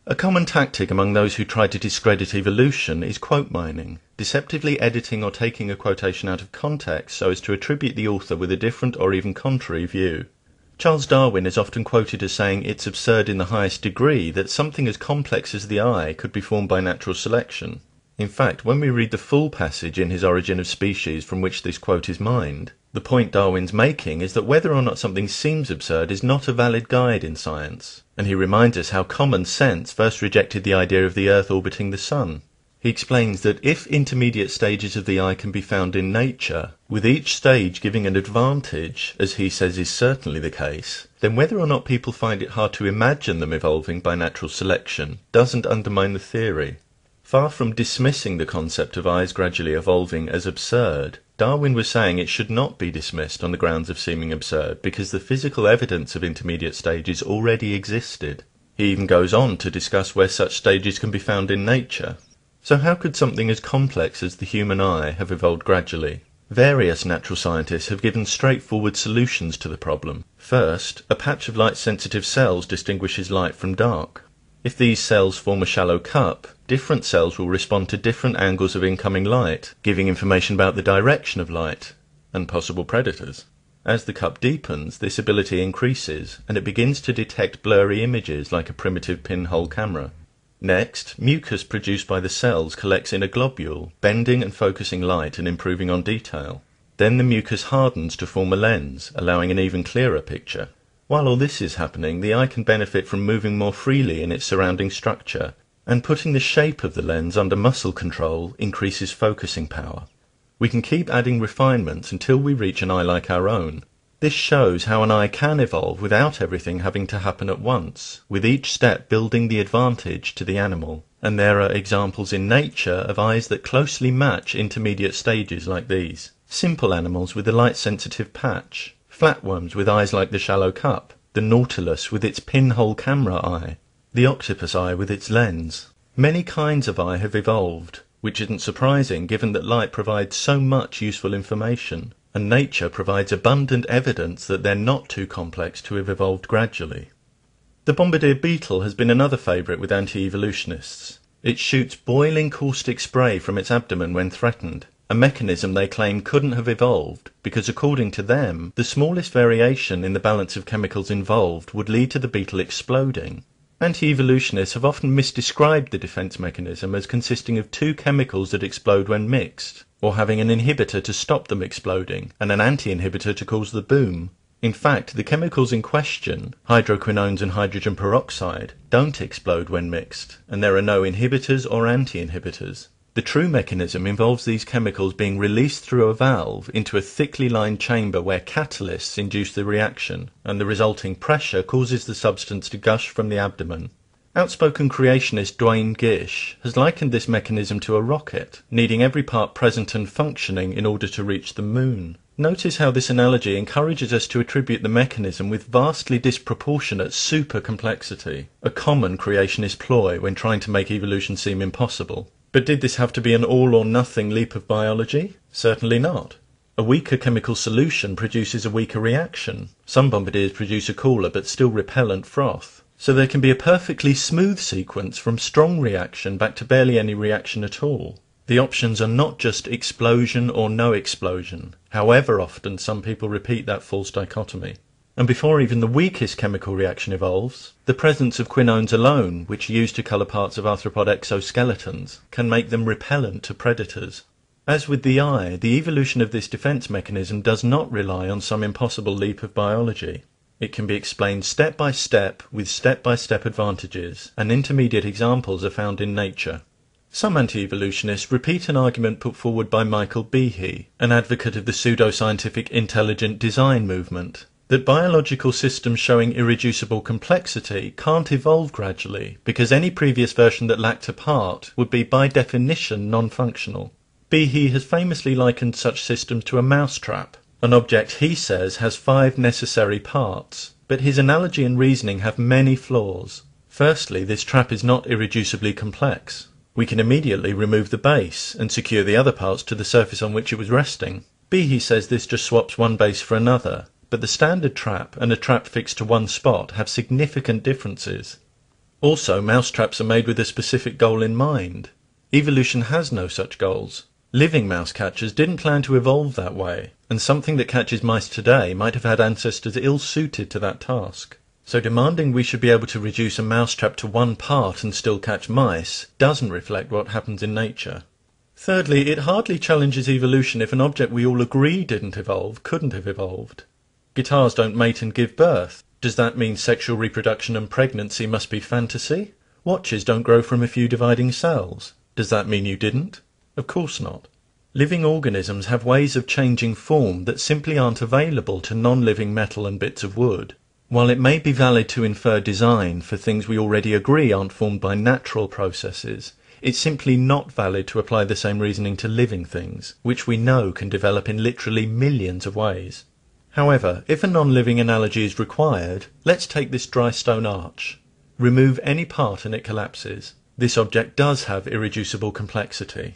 A common tactic among those who try to discredit evolution is quote mining, deceptively editing or taking a quotation out of context so as to attribute the author with a different or even contrary view. Charles Darwin is often quoted as saying it's absurd in the highest degree that something as complex as the eye could be formed by natural selection. In fact, when we read the full passage in his Origin of Species from which this quote is mined, the point Darwin's making is that whether or not something seems absurd is not a valid guide in science, and he reminds us how common sense first rejected the idea of the Earth orbiting the Sun. He explains that if intermediate stages of the eye can be found in nature, with each stage giving an advantage, as he says is certainly the case, then whether or not people find it hard to imagine them evolving by natural selection doesn't undermine the theory. Far from dismissing the concept of eyes gradually evolving as absurd, Darwin was saying it should not be dismissed on the grounds of seeming absurd because the physical evidence of intermediate stages already existed. He even goes on to discuss where such stages can be found in nature. So how could something as complex as the human eye have evolved gradually? Various natural scientists have given straightforward solutions to the problem. First, a patch of light-sensitive cells distinguishes light from dark. If these cells form a shallow cup, different cells will respond to different angles of incoming light, giving information about the direction of light and possible predators. As the cup deepens, this ability increases, and it begins to detect blurry images like a primitive pinhole camera. Next, mucus produced by the cells collects in a globule, bending and focusing light and improving on detail. Then the mucus hardens to form a lens, allowing an even clearer picture. While all this is happening, the eye can benefit from moving more freely in its surrounding structure, and putting the shape of the lens under muscle control increases focusing power. We can keep adding refinements until we reach an eye like our own. This shows how an eye can evolve without everything having to happen at once, with each step building the advantage to the animal. And there are examples in nature of eyes that closely match intermediate stages like these. Simple animals with a light-sensitive patch, flatworms with eyes like the shallow cup, the nautilus with its pinhole camera eye, the octopus eye with its lens. Many kinds of eye have evolved, which isn't surprising given that light provides so much useful information, and nature provides abundant evidence that they're not too complex to have evolved gradually. The bombardier beetle has been another favourite with anti-evolutionists. It shoots boiling caustic spray from its abdomen when threatened, a mechanism they claim couldn't have evolved because according to them, the smallest variation in the balance of chemicals involved would lead to the beetle exploding. Anti-evolutionists have often misdescribed the defence mechanism as consisting of two chemicals that explode when mixed, or having an inhibitor to stop them exploding and an anti-inhibitor to cause the boom. In fact, the chemicals in question, hydroquinones and hydrogen peroxide, don't explode when mixed, and there are no inhibitors or anti-inhibitors. The true mechanism involves these chemicals being released through a valve into a thickly lined chamber where catalysts induce the reaction, and the resulting pressure causes the substance to gush from the abdomen. Outspoken creationist Dwayne Gish has likened this mechanism to a rocket, needing every part present and functioning in order to reach the moon. Notice how this analogy encourages us to attribute the mechanism with vastly disproportionate super complexity, a common creationist ploy when trying to make evolution seem impossible. But did this have to be an all-or-nothing leap of biology? Certainly not. A weaker chemical solution produces a weaker reaction. Some bombardiers produce a cooler but still repellent froth. So there can be a perfectly smooth sequence from strong reaction back to barely any reaction at all. The options are not just explosion or no explosion, however often some people repeat that false dichotomy. And before even the weakest chemical reaction evolves, the presence of quinones alone, which are used to colour parts of arthropod exoskeletons, can make them repellent to predators. As with the eye, the evolution of this defence mechanism does not rely on some impossible leap of biology. It can be explained step by step with step-by-step advantages, and intermediate examples are found in nature. Some anti-evolutionists repeat an argument put forward by Michael Behe, an advocate of the pseudo-scientific intelligent design movement, that biological systems showing irreducible complexity can't evolve gradually because any previous version that lacked a part would be by definition non-functional. Behe has famously likened such systems to a mousetrap, an object he says has 5 necessary parts, but his analogy and reasoning have many flaws. Firstly, this trap is not irreducibly complex. We can immediately remove the base and secure the other parts to the surface on which it was resting. Behe says this just swaps one base for another, but the standard trap and a trap fixed to one spot have significant differences. Also, mousetraps are made with a specific goal in mind. Evolution has no such goals. Living mouse catchers didn't plan to evolve that way, and something that catches mice today might have had ancestors ill-suited to that task. So demanding we should be able to reduce a mousetrap to one part and still catch mice doesn't reflect what happens in nature. Thirdly, it hardly challenges evolution if an object we all agree didn't evolve couldn't have evolved. Guitars don't mate and give birth. Does that mean sexual reproduction and pregnancy must be fantasy? Watches don't grow from a few dividing cells. Does that mean you didn't? Of course not. Living organisms have ways of changing form that simply aren't available to non-living metal and bits of wood. While it may be valid to infer design for things we already agree aren't formed by natural processes, it's simply not valid to apply the same reasoning to living things, which we know can develop in literally millions of ways. However, if a non-living analogy is required, let's take this dry stone arch. Remove any part and it collapses. This object does have irreducible complexity.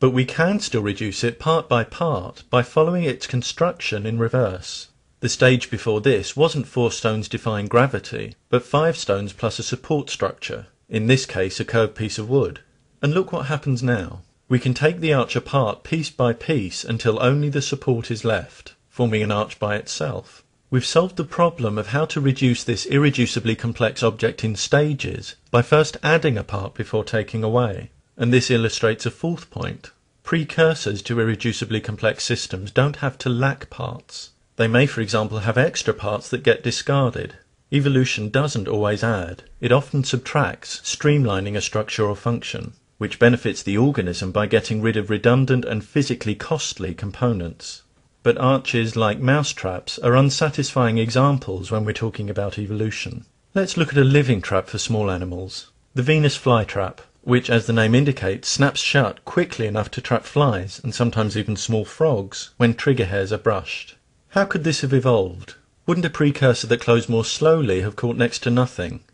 But we can still reduce it part by following its construction in reverse. The stage before this wasn't 4 stones defying gravity, but 5 stones plus a support structure, in this case a curved piece of wood. And look what happens now. We can take the arch apart piece by piece until only the support is left, forming an arch by itself. We've solved the problem of how to reduce this irreducibly complex object in stages by first adding a part before taking away. And this illustrates a fourth point. Precursors to irreducibly complex systems don't have to lack parts. They may, for example, have extra parts that get discarded. Evolution doesn't always add. It often subtracts, streamlining a structure or function, which benefits the organism by getting rid of redundant and physically costly components. But arches, like mousetraps, are unsatisfying examples when we're talking about evolution. Let's look at a living trap for small animals. The Venus flytrap, which, as the name indicates, snaps shut quickly enough to trap flies, and sometimes even small frogs, when trigger hairs are brushed. How could this have evolved? Wouldn't a precursor that closed more slowly have caught next to nothing?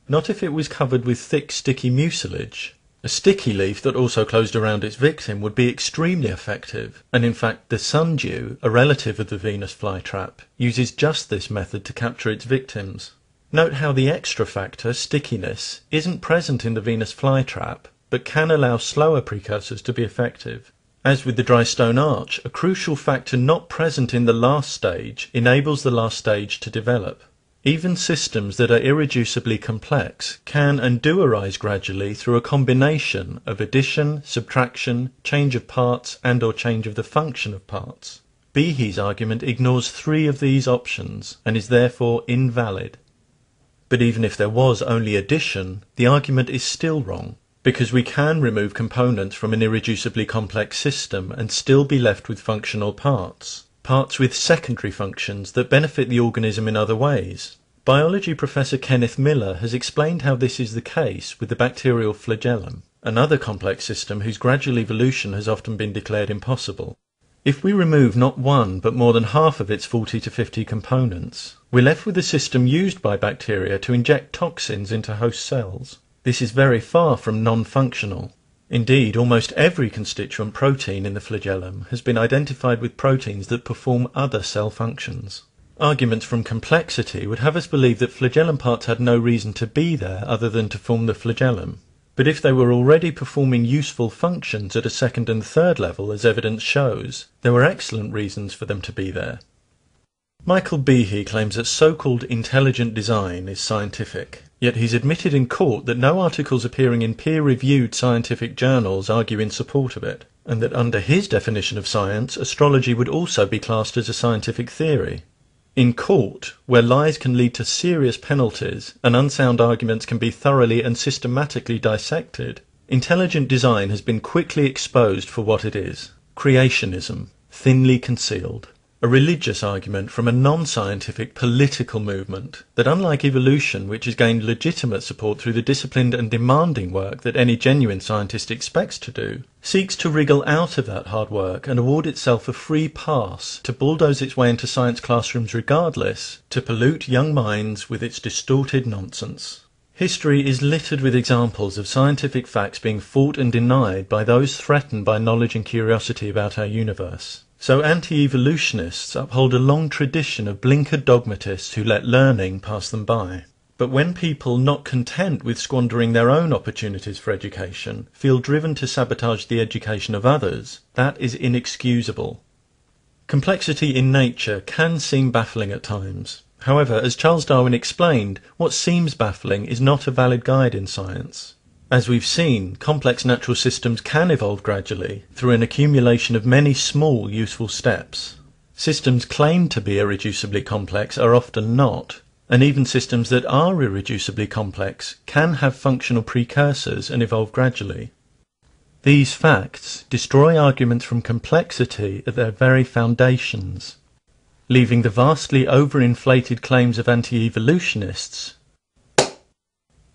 Not if it was covered with thick, sticky mucilage. A sticky leaf that also closed around its victim would be extremely effective, and in fact the sundew, a relative of the Venus flytrap, uses just this method to capture its victims. Note how the extra factor, stickiness, isn't present in the Venus flytrap, but can allow slower precursors to be effective. As with the dry stone arch, a crucial factor not present in the last stage enables the last stage to develop. Even systems that are irreducibly complex can and do arise gradually through a combination of addition, subtraction, change of parts, and/or change of the function of parts. Behe's argument ignores 3 of these options and is therefore invalid. But even if there was only addition, the argument is still wrong, because we can remove components from an irreducibly complex system and still be left with functional parts. Parts with secondary functions that benefit the organism in other ways. Biology professor Kenneth Miller has explained how this is the case with the bacterial flagellum, another complex system whose gradual evolution has often been declared impossible. If we remove not one but more than half of its 40 to 50 components, we're left with a system used by bacteria to inject toxins into host cells. This is very far from non-functional. Indeed, almost every constituent protein in the flagellum has been identified with proteins that perform other cell functions. Arguments from complexity would have us believe that flagellum parts had no reason to be there other than to form the flagellum. But if they were already performing useful functions at a second and third level, as evidence shows, there were excellent reasons for them to be there. Michael Behe claims that so-called intelligent design is scientific, yet he's admitted in court that no articles appearing in peer-reviewed scientific journals argue in support of it, and that under his definition of science, astrology would also be classed as a scientific theory. In court, where lies can lead to serious penalties and unsound arguments can be thoroughly and systematically dissected, intelligent design has been quickly exposed for what it is: creationism, thinly concealed. A religious argument from a non-scientific political movement that, unlike evolution, which has gained legitimate support through the disciplined and demanding work that any genuine scientist expects to do, seeks to wriggle out of that hard work and award itself a free pass to bulldoze its way into science classrooms regardless, to pollute young minds with its distorted nonsense. History is littered with examples of scientific facts being fought and denied by those threatened by knowledge and curiosity about our universe. So anti-evolutionists uphold a long tradition of blinkered dogmatists who let learning pass them by. But when people, not content with squandering their own opportunities for education, feel driven to sabotage the education of others, that is inexcusable. Complexity in nature can seem baffling at times. However, as Charles Darwin explained, what seems baffling is not a valid guide in science. As we've seen, complex natural systems can evolve gradually through an accumulation of many small useful steps. Systems claimed to be irreducibly complex are often not, and even systems that are irreducibly complex can have functional precursors and evolve gradually. These facts destroy arguments from complexity at their very foundations, leaving the vastly overinflated claims of anti-evolutionists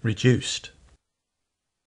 reduced.